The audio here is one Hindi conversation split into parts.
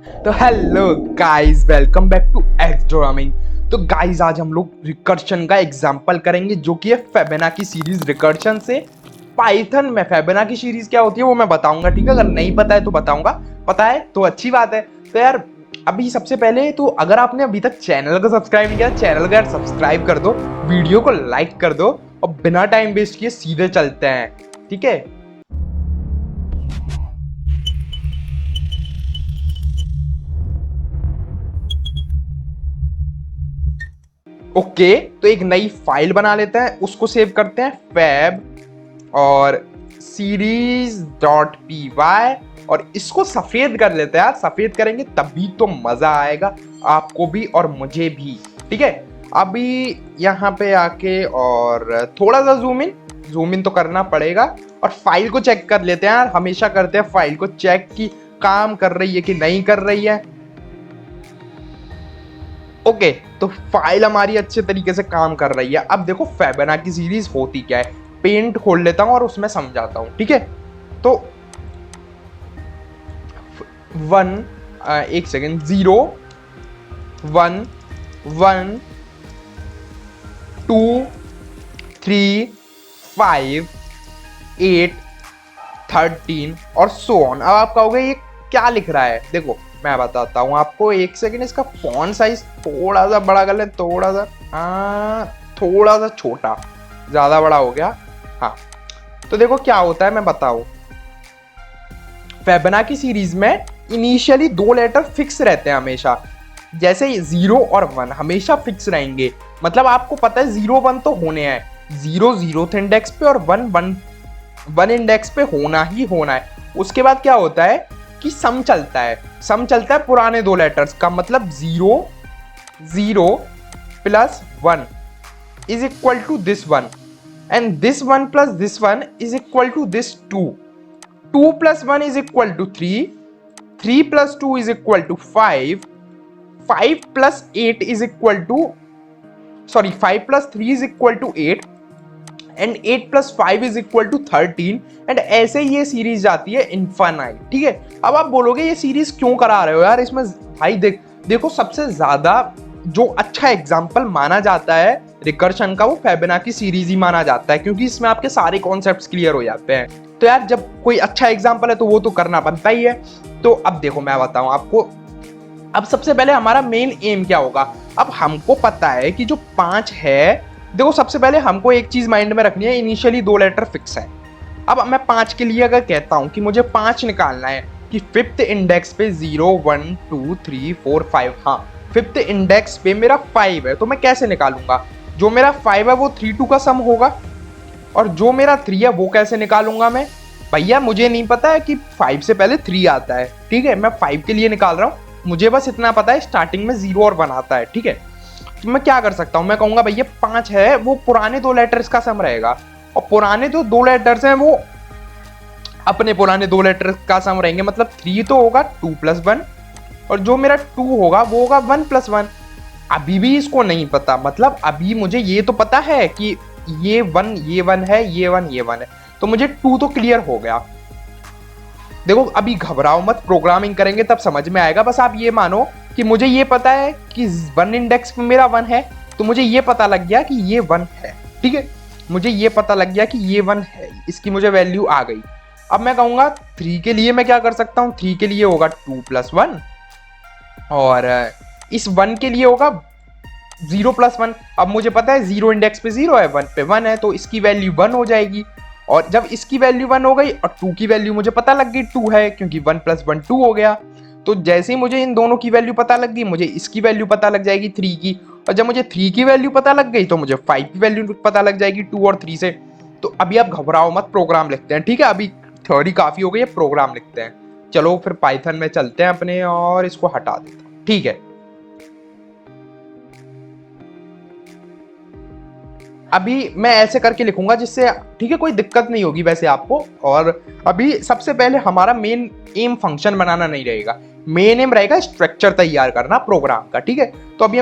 तो hello guys, welcome back to एक्सड्रामिंग। तो गाइस, आज हम लोग रिकर्शन का एग्जांपल करेंगे जो कि है फेबेनाकी सीरीज रिकर्शन से। पाइथन में फेबेनाकी सीरीज क्या होती है वो मैं बताऊंगा, ठीक है। अगर नहीं पता है तो बताऊंगा, पता है तो अच्छी बात है। तो यार अभी सबसे पहले तो अगर आपने अभी तक चैनल को सब्सक्राइब नहीं किया, चैनल को यार सब्सक्राइब कर दो, वीडियो को लाइक कर दो और बिना टाइम वेस्ट किए सीधे चलते हैं, ठीक है। ओके, तो एक नई फाइल बना लेते हैं, उसको सेव करते हैं फैब और series.py और इसको सफेद कर लेते हैं यार। सफेद करेंगे तभी तो मजा आएगा आपको भी और मुझे भी, ठीक है। अभी यहाँ पे आके और थोड़ा सा जूम इन तो करना पड़ेगा और फाइल को चेक कर लेते हैं यार। हमेशा करते हैं फाइल को चेक कि काम कर रही है कि नहीं कर रही है। ओके, तो फाइल हमारी अच्छे तरीके से काम कर रही है। अब देखो फेबेनाकी सीरीज होती क्या है, पेंट खोल लेता हूं और उसमें समझाता हूं, ठीक है। तो एक सेकेंड, 0 1 1 2 3 5 8 13 और सो ऑन। अब आप कहोगे ये क्या लिख रहा है, देखो मैं बताता हूँ आपको। एक सेकेंड, इसका फॉन्ट साइज थोड़ा सा बड़ा कर ले, थोड़ा सा छोटा, ज्यादा बड़ा हो गया। हाँ, तो देखो क्या होता है मैं बताऊं। फेबेनाकी सीरीज में इनिशियली 2 लेटर फिक्स रहते हैं हमेशा, जैसे 0 और 1 हमेशा फिक्स रहेंगे। मतलब आपको पता है 0 1 तो होने हैं, 0 0th इंडेक्स पे और 1 इंडेक्स पे होना ही होना है। उसके बाद क्या होता है कि सम चलता है पुराने 2 लेटर्स का। मतलब 0 0 plus 1 is equal to this 1 and this 1 plus this 1 is equal to this 2 2 plus 1 is equal to 3 3 plus 2 is equal to 5 5 plus 8 is equal to 5 plus 3 is equal to 8 and 8 plus 5 is equal to 13 and ऐसे ही ये सीरीज जाती है इनफाइनाइट, ठीक है। अब आप बोलोगे ये सीरीज क्यों करा रहे हो यार इसमें। भाई देखो सबसे ज्यादा जो अच्छा एग्जाम्पल माना जाता है रिकर्शन का वो फेबेनाकी सीरीज ही माना जाता है, क्योंकि इसमें आपके सारे कॉन्सेप्ट्स क्लियर हो जाते हैं। तो यार जब कोई अच्छा एग्जाम्पल है तो वो तो करना बनता ही है। तो अब देखो मैं बताऊं आपको, अब सबसे पहले हमारा मेन एम क्या होगा। अब हमको पता है कि जो 5 है, देखो सबसे पहले हमको एक चीज माइंड में रखनी है, इनिशियली 2 लेटर फिक्स है। अब मैं 5 के लिए अगर कहता हूं कि मुझे 5 निकालना है कि 5th इंडेक्स पे 0 1 2 3 4 5, हाँ 5th इंडेक्स पे मेरा 5 है, तो मैं कैसे निकालूंगा। जो मेरा 5 है वो 3 2 का सम होगा और जो मेरा 3 है वो कैसे निकालूंगा मैं। भैया मुझे नहीं पता है कि 5 से पहले 3 आता है, ठीक है। मैं 5 के लिए निकाल रहा हूँ, मुझे बस इतना पता है स्टार्टिंग में 0 और 1 आता है, ठीक है। तो मैं क्या कर सकता हूँ, मैं कहूंगा भैया 5 है वो पुराने 2 लेटर्स का सम रहेगा और पुराने जो 2 लेटर्स हैं वो अपने पुराने 2 लेटर्स का सम रहेंगे। मतलब 3 तो होगा 2 प्लस 1 और जो मेरा 2 होगा वो होगा 1 प्लस 1। अभी भी इसको नहीं पता, मतलब अभी मुझे ये तो पता है कि ये 1 है, ये 1 है, तो मुझे 2 तो क्लियर हो गया। देखो अभी घबराओ मत, प्रोग्रामिंग करेंगे तब समझ में आएगा। बस आप ये मानो कि मुझे ये पता है कि 1 इंडेक्स पे मेरा 1 है, तो मुझे ये पता लग गया कि ये 1 है, ठीक है। मुझे ये पता लग गया कि ये 1 है, इसकी मुझे वैल्यू आ गई। अब मैं कहूंगा 3 के लिए मैं क्या कर सकता हूँ, 3 के लिए होगा 2 प्लस 1 और इस 1 के लिए होगा 0 प्लस 1। अब मुझे पता है 0 इंडेक्स पे 0 है, 1 पे 1 है, तो इसकी वैल्यू 1 हो जाएगी। और जब इसकी वैल्यू 1 हो गई और 2 की वैल्यू मुझे पता लग गई 2 है, क्योंकि 1 प्लस 1 2 हो गया। तो जैसे ही मुझे इन दोनों की वैल्यू पता लग गई, मुझे इसकी वैल्यू पता लग जाएगी 3 की, और जब मुझे 3 की वैल्यू पता लग गई तो मुझे 5 की वैल्यू पता लग जाएगी 2 और 3 से। तो अभी आप घबराओ मत, प्रोग्राम लिखते हैं, ठीक है। अभी थ्योरी काफी हो गई है, प्रोग्राम लिखते हैं। चलो फिर पाइथन में चलते हैं अपने और इसको हटा देता हूं, ठीक है। अभी मैं ऐसे करके लिखूंगा जिससे, ठीक है, कोई दिक्कत नहीं होगी वैसे आपको। और अभी सबसे पहले हमारा मेन एम फंक्शन बनाना नहीं रहेगा, मेन एम रहेगा स्ट्रक्चर तैयार करना प्रोग्राम का, ठीक है। तो अभी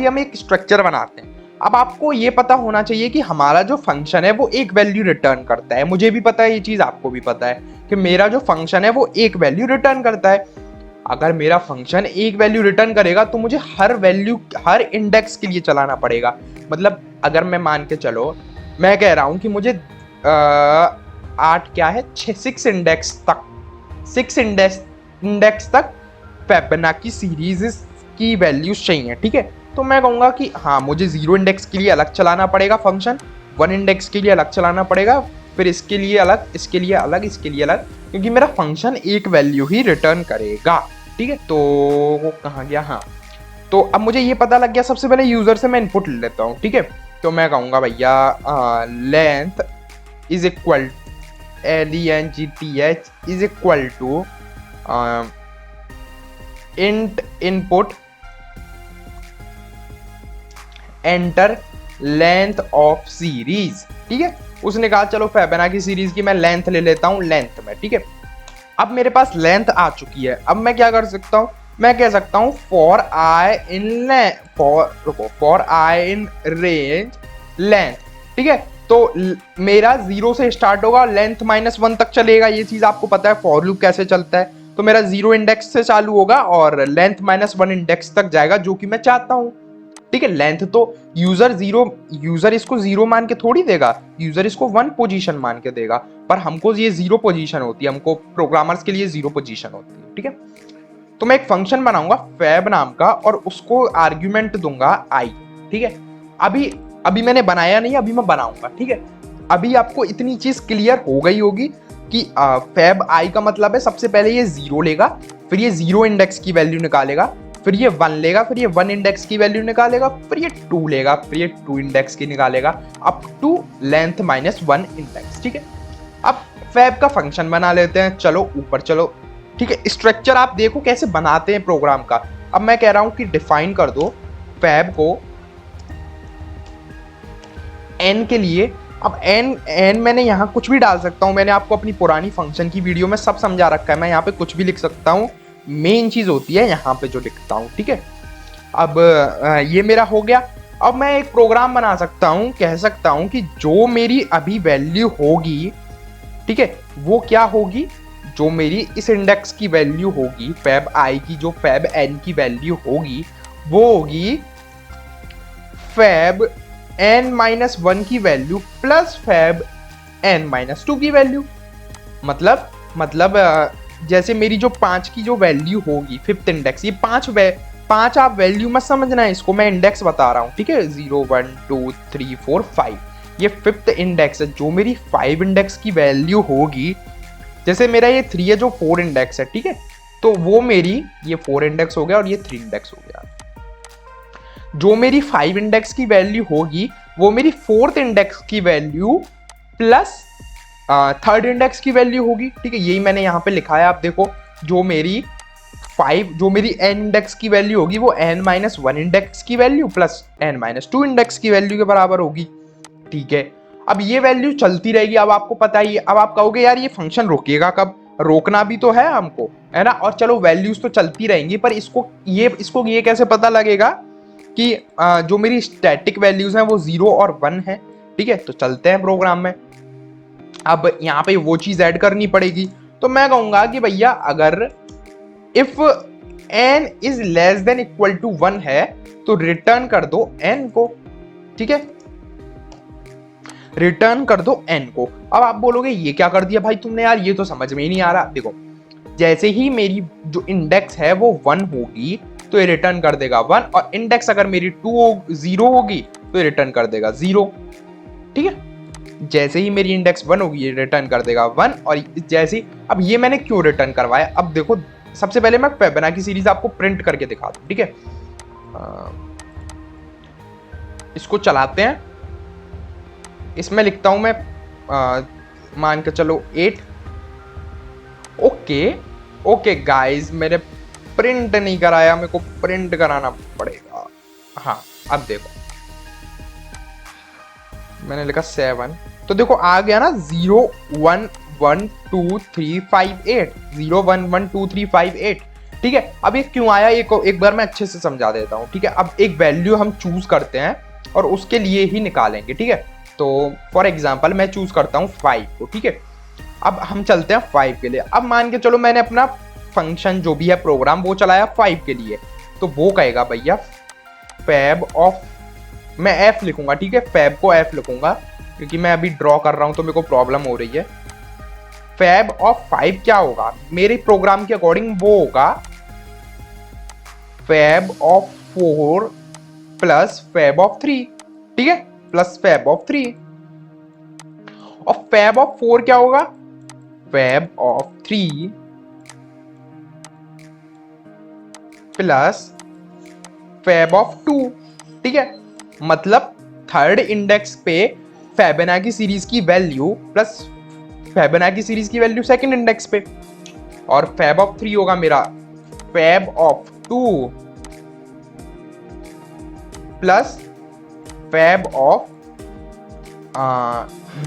हम एक स्ट्रक्चर बनाते हैं। अब आपको ये पता होना चाहिए कि हमारा जो फंक्शन है वो एक वैल्यू रिटर्न करता है। मुझे भी पता है ये चीज, आपको भी पता है कि मेरा जो फंक्शन है वो एक वैल्यू रिटर्न करता है। अगर मेरा फंक्शन एक वैल्यू रिटर्न करेगा तो मुझे हर वैल्यू हर इंडेक्स के लिए चलाना पड़ेगा। मतलब अगर मैं मान के चलो, मैं कह रहा हूं कि मुझे 8 क्या है 6 इंडेक्स तक 6 इंडेक्स तक फिबोनाची सीरीज की वैल्यूज चाहिए, ठीक है। तो मैं कहूंगा कि हाँ मुझे 0 इंडेक्स के लिए अलग चलाना पड़ेगा फंक्शन, 1 इंडेक्स के लिए अलग चलाना पड़ेगा, फिर इसके लिए अलग, इसके लिए अलग, इसके लिए अलग, क्योंकि मेरा फंक्शन एक वैल्यू ही रिटर्न करेगा, ठीक है। तो वो कहाँ गया, हाँ। तो अब मुझे ये पता लग गया, सबसे पहले यूजर से मैं इनपुट ले लेता हूँ, ठीक है। तो मैं कहूँगा भैया length is equal LENGTH is equal to int input enter length of series, ठीक है। उसने कहा चलो फिबोनाची सीरीज की मैं लेंथ ले लेता हूं लेंथ में, ठीक है। अब मेरे पास लेंथ आ चुकी है, अब मैं क्या कर सकता हूं, मैं कह सकता हूं for I in range length, ठीक है। तो मेरा 0 से स्टार्ट होगा, लेंथ -1 तक चलेगा, ये चीज आपको पता है फॉर लूप कैसे चलता है। तो मेरा 0 इंडेक्स से चालू होगा और लेंथ -1 इंडेक्स तक जाएगा, जो कि मैं चाहता हूं, ठीक है। लेंथ तो यूजर इसको 0 मान के थोड़ी देगा, यूजर इसको 1 पोजीशन मान के देगा, पर हमको ये 0 पोजीशन होती है, हमको प्रोग्रामर्स के लिए 0 पोजीशन होती है, ठीक है। तो मैं एक फंक्शन बनाऊंगा फैब नाम का और उसको आर्ग्यूमेंट दूंगा i, ठीक है। अभी मैंने बनाया नहीं, अभी मैं बनाऊंगा, ठीक है। अभी आपको इतनी चीज क्लियर हो गई होगी कि फैब i का मतलब है सबसे पहले ये 0 लेगा, फिर ये 0 इंडेक्स की वैल्यू निकालेगा, फिर ये 1 लेगा, फिर ये 1 इंडेक्स की वैल्यू निकालेगा, फिर ये 2 लेगा, फिर ये 2 इंडेक्स की निकालेगा, अप टू लेंथ -1 इंडेक्स, ठीक है। अब फैब का फंक्शन बना लेते हैं, चलो ऊपर चलो, ठीक है। स्ट्रक्चर आप देखो कैसे बनाते हैं प्रोग्राम का। अब मैं कह रहा हूं कि डिफाइन कर दो फैब को n के लिए। अब n मैंने यहाँ कुछ भी डाल सकता हूँ, मैंने आपको अपनी पुरानी फंक्शन की वीडियो में सब समझा रखा है, मैं यहाँ पे कुछ भी लिख सकता हूँ, मेन चीज होती है यहाँ पे जो लिखता हूँ, ठीक है। अब ये मेरा हो गया। अब मैं एक प्रोग्राम बना सकता हूँ, कह सकता हूँ कि जो मेरी अभी वैल्यू होगी, ठीक है, वो क्या होगी, जो मेरी इस इंडेक्स की वैल्यू होगी फैब i की, जो फैब n की वैल्यू होगी वो होगी फैब n-1 की वैल्यू प्लस फैब n-2 की वैल्यू। मतलब जैसे मेरी जो 5 की जो वैल्यू होगी 5th इंडेक्स, ये 5 आप वैल्यू मत समझना है, इसको मैं इंडेक्स बता रहा हूँ, ठीक है। 0 1 2 3 4 5 ये 5th इंडेक्स है, जो मेरी 5 इंडेक्स की वैल्यू होगी। जैसे मेरा ये 3 है जो 4 इंडेक्स है, ठीक है। तो वो मेरी ये 4 इंडेक्स हो गया और ये 3 इंडेक्स हो गया। जो मेरी 5 इंडेक्स की वैल्यू होगी वो मेरी 4th इंडेक्स की वैल्यू प्लस 3rd इंडेक्स की वैल्यू होगी, ठीक है। यही मैंने यहाँ पे लिखा है, आप देखो, जो मेरी n इंडेक्स की वैल्यू होगी वो n-1 इंडेक्स की वैल्यू प्लस n-2 इंडेक्स की वैल्यू के बराबर होगी, ठीक है। अब ये वैल्यू चलती रहेगी। अब आपको पता ही है, अब आप कहोगे यार ये फंक्शन रुकेगा कब, रोकना भी तो है हमको, है ना। और चलो वैल्यूज तो चलती रहेंगी, पर इसको ये कैसे पता लगेगा कि जो मेरी स्टैटिक वैल्यूज हैं वो 0 और 1 है, ठीक है। तो चलते हैं प्रोग्राम में। अब यहाँ पे वो चीज ऐड करनी पड़ेगी, तो मैं कहूंगा कि भैया अगर if n is less than equal to 1 है तो रिटर्न कर दो n को, ठीक है, रिटर्न कर दो n को। अब आप बोलोगे ये क्या कर दिया भाई तुमने यार, ये तो समझ में ही नहीं आ रहा। देखो, जैसे ही मेरी जो इंडेक्स है वो 1 होगी तो ये रिटर्न कर देगा 1, और इंडेक्स अगर मेरी 0 होगी तो ये रिटर्न कर देगा 0, ठीक है। जैसे ही मेरी इंडेक्स 1 होगी ये रिटर्न कर देगा 1, और जैसे अब ये मैंने क्यों रिटर्न करवाया, अब देखो, सबसे पहले मैं फिबोनाची सीरीज आपको प्रिंट करके दिखा दूं, ठीक है। इसको चलाते हैं, इसमें लिखता हूं मैं मान के चलो 8। ओके गाइस, मैंने प्रिंट नहीं कराया, मेरे को प्रिंट कराना पड़ेगा। हाँ, अब देखो मैंने लिखा 7, तो देखो आ गया ना 0 1 1 2 3 5 8, 0 1 1 2 3 5 8, ठीक है। अब ये क्यों आया एक बार मैं अच्छे से समझा देता हूँ, ठीक है। अब एक वैल्यू हम चूज करते हैं और उसके लिए ही निकालेंगे, ठीक है। तो फॉर एग्जांपल मैं चूज करता हूँ 5 को, ठीक है। अब हम चलते हैं 5 के लिए। अब मान के चलो मैंने अपना फंक्शन जो भी है प्रोग्राम वो चलाया 5 के लिए, तो वो कहेगा भैया फैब ऑफ, मैं एफ लिखूंगा, ठीक है, फैब को एफ लिखूंगा क्योंकि मैं अभी ड्रॉ कर रहा हूं तो मेरे को प्रॉब्लम हो रही है। फैब ऑफ 5 क्या होगा मेरे प्रोग्राम के अकॉर्डिंग, वो होगा fib of 4 plus fib of 3, ठीक है, प्लस फैब ऑफ 3। और फैब ऑफ 4 क्या होगा, fib of 3 plus fib of 2, ठीक है, मतलब थर्ड इंडेक्स पे फिबोनाची सीरीज की वैल्यू प्लस फिबोनाची सीरीज की वैल्यू सेकंड इंडेक्स पे। और फैब ऑफ 3 होगा मेरा fib of 2 plus fib of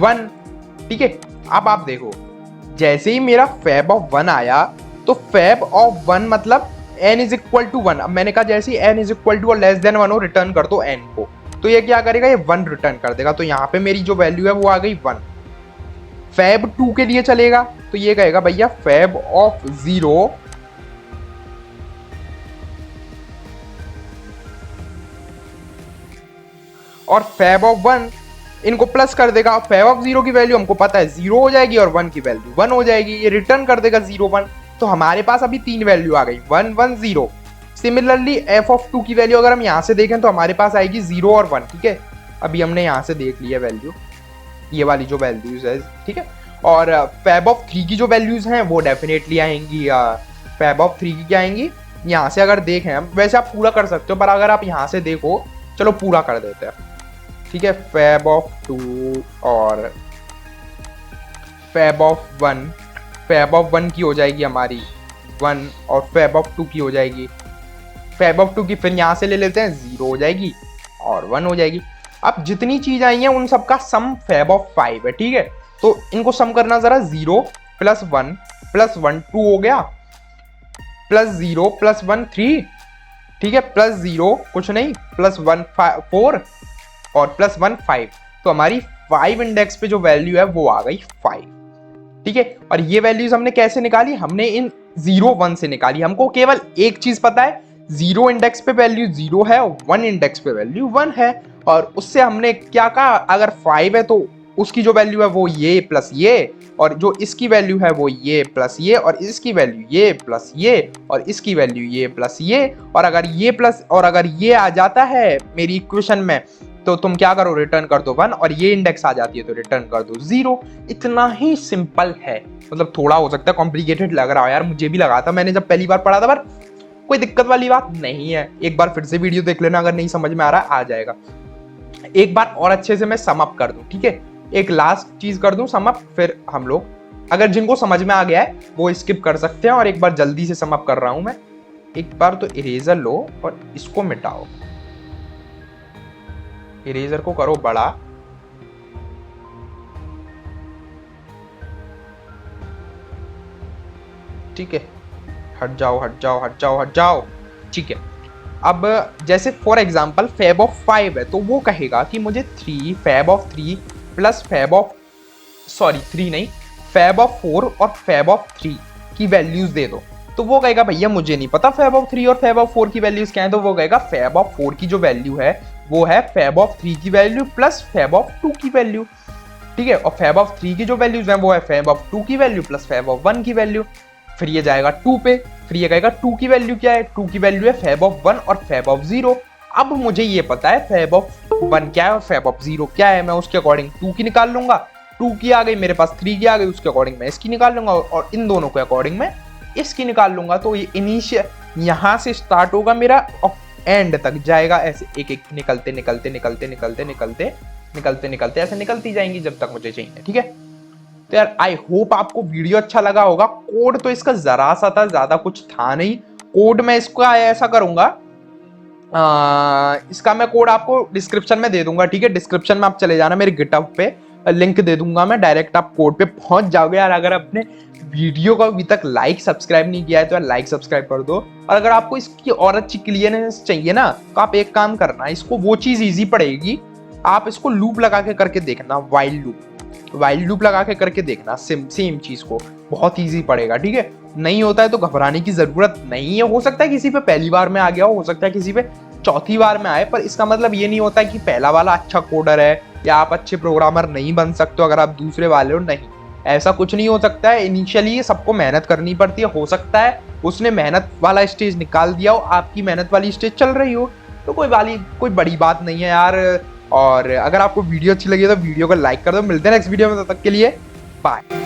1, ठीक है। अब आप देखो जैसे ही मेरा फैब ऑफ 1 आया तो फैब ऑफ 1 मतलब n इज इक्वल टू 1। अब मैंने कहा जैसे ही n इज इक्वल टू और लेस देन 1 हो रिटर्न कर दो n को, तो ये क्या करेगा, ये 1 रिटर्न कर देगा। तो यहाँ पे मेरी जो वैल्यू है वो आ गई 1। फैब 2 के लिए चलेगा तो ये कहेगा भैया फैब ऑफ 0 और फैब ऑफ 1, इनको प्लस कर देगा। फैब ऑफ 0 की वैल्यू हमको पता है 0 हो जाएगी और 1 की वैल्यू 1 हो जाएगी, ये रिटर्न कर देगा 0 1। तो हमारे पास अभी 3 वैल्यू आ गई 1 1 0। सिमिलरली एफ ऑफ 2 की वैल्यू अगर हम यहाँ से देखें तो हमारे पास आएगी 0 और 1, ठीक है। अभी हमने यहाँ से देख लिया वैल्यू, ये वाली जो वैल्यूज है, ठीक है। और फैब ऑफ 3 की जो वैल्यूज हैं वो डेफिनेटली आएंगी, फैब ऑफ 3 की क्या आएंगी, यहाँ से अगर देखें हम, वैसे आप पूरा कर सकते हो पर अगर आप यहाँ से देखो, चलो पूरा कर देते हैं, ठीक है। फैब ऑफ 2 और फैब ऑफ 1, फैब ऑफ 1 की हो जाएगी हमारी 1 और फैब ऑफ 2 की हो जाएगी, फैब ऑफ 2 की फिर यहाँ से ले लेते हैं 0 हो जाएगी और 1 हो जाएगी। अब जितनी चीज आई है उन सबका सम फैब ऑफ 5 है, ठीक है। तो इनको सम करना जरा, 0 प्लस 1 प्लस 1 2 हो गया, प्लस 0 प्लस 1 3, ठीक है, प्लस 0 कुछ नहीं, प्लस 1 4 और प्लस 1 5। तो हमारी 5 इंडेक्स पे जो वैल्यू है वो आ गई 5, ठीक है। और ये वैल्यूज हमने कैसे निकाली, हमने इन 0 1 से निकाली। हमको केवल एक चीज पता है, 0 इंडेक्स पे वैल्यू 0 है और 1 इंडेक्स पे वैल्यू 1 है। और उससे हमने क्या कहा, अगर 5 है तो उसकी जो वैल्यू है वो ये प्लस ये, और जो इसकी वैल्यू है वो ये प्लस ये, और इसकी वैल्यू ये प्लस ये, और इसकी वैल्यू ये प्लस ये। और अगर ये प्लस और अगर ये आ जाता है मेरी इक्वेशन में तो तुम क्या करो, रिटर्न कर दो 1, और ये इंडेक्स आ जाती है तो रिटर्न कर दो 0। इतना ही सिंपल है। मतलब थोड़ा हो सकता है कॉम्प्लिकेटेड लग रहा है यार, मुझे भी लगा था मैंने जब पहली बार पढ़ा था, पर कोई दिक्कत वाली बात नहीं है। एक बार फिर से वीडियो देख लेना, अगर नहीं समझ में आ रहा आ जाएगा। एक बार और अच्छे से मैं सम अप कर दूं, ठीक है, एक लास्ट चीज कर दूं सम अप, फिर हम लोग, अगर जिनको समझ में आ गया है वो स्किप कर सकते हैं, और एक बार जल्दी से सम अप कर रहा हूं मैं। एक बार तो इरेजर लो और इसको मिटाओ, इरेजर को करो बड़ा, ठीक है, हट जाओ हट जाओ हट जाओ हट जाओ, ठीक है। अब जैसे फॉर एग्जांपल फैब ऑफ 5 है तो वो कहेगा कि मुझे 3 fib of 3 plus fib of, sorry 3 नहीं, फैब ऑफ 4 और फैब ऑफ 3 की वैल्यूज दे दो। तो वो कहेगा भैया मुझे नहीं पता फैब ऑफ 3 और फैब ऑफ 4 की वैल्यूज क्या है, तो वो कहेगा फैब ऑफ 4 की जो वैल्यू है वो है फैब ऑफ 3 की वैल्यू प्लस फैब ऑफ 2 की वैल्यू, ठीक है। और फैब ऑफ 3 की जो वैल्यूज है वो है फैब ऑफ 2 की वैल्यू प्लस फैब ऑफ 1 की वैल्यू। फिर ये जाएगा 2 पे, फिर ये कहेगा 2 की वैल्यू क्या है, 2 की वैल्यू है फैब ऑफ 1 और फैब ऑफ 0। अब मुझे ये पता है फैब ऑफ 1 क्या है और फैब ऑफ 0 क्या है, मैं उसके अकॉर्डिंग 2 की निकाल लूंगा। 2 की आ गई मेरे पास, 3 की आ गई, उसके अकॉर्डिंग मैं इसकी निकाल लूंगा, और इन दोनों के अकॉर्डिंग मैं इसकी निकाल लूंगा। तो ये इनिशियल यहाँ से स्टार्ट होगा मेरा और एंड तक जाएगा, ऐसे एक एक निकलते निकलते निकलते निकलते निकलते निकलते निकलते ऐसे निकलती जाएंगी जब तक मुझे चाहिए, ठीक है। तो यार आई होप आपको वीडियो अच्छा लगा होगा। कोड तो इसका जरा सा था, ज्यादा कुछ था नहीं। कोड मैं इसका ऐसा करूंगा, इसका मैं कोड आपको डिस्क्रिप्शन में दे दूंगा, ठीक है। डिस्क्रिप्शन में आप चले जाना, मेरे गिटहब पे लिंक दे दूंगा मैं, डायरेक्ट आप कोड पे पहुंच जाओगे। यार अगर अपने वीडियो को अभी तक लाइक सब्सक्राइब नहीं किया है तो यार लाइक सब्सक्राइब कर दो। और अगर आपको इसकी और अच्छी क्लियरनेस चाहिए ना तो आप एक काम करना, इसको वो चीज इजी पड़ेगी, आप इसको लूप लगा के करके देखना, वाइल लूप लगा के करके देखना, सेम चीज को, बहुत इजी पड़ेगा, ठीक है। नहीं होता है तो घबराने की जरूरत नहीं है। हो सकता है किसी पे पहली बार में आ गया हो सकता है किसी पे चौथी बार में आए, पर इसका मतलब ये नहीं होता कि पहला वाला अच्छा कोडर है या आप अच्छे प्रोग्रामर नहीं बन सकते हो अगर आप दूसरे वाले हो। नहीं, ऐसा कुछ नहीं हो सकता है। इनिशियली सबको मेहनत करनी पड़ती है। हो सकता है उसने मेहनत वाला स्टेज निकाल दिया हो, आपकी मेहनत वाली स्टेज चल रही हो, तो कोई बड़ी बात नहीं है यार। और अगर आपको वीडियो अच्छी लगी तो वीडियो को लाइक कर दो। मिलते हैं नेक्स्ट वीडियो में, तब तक के लिए बाय।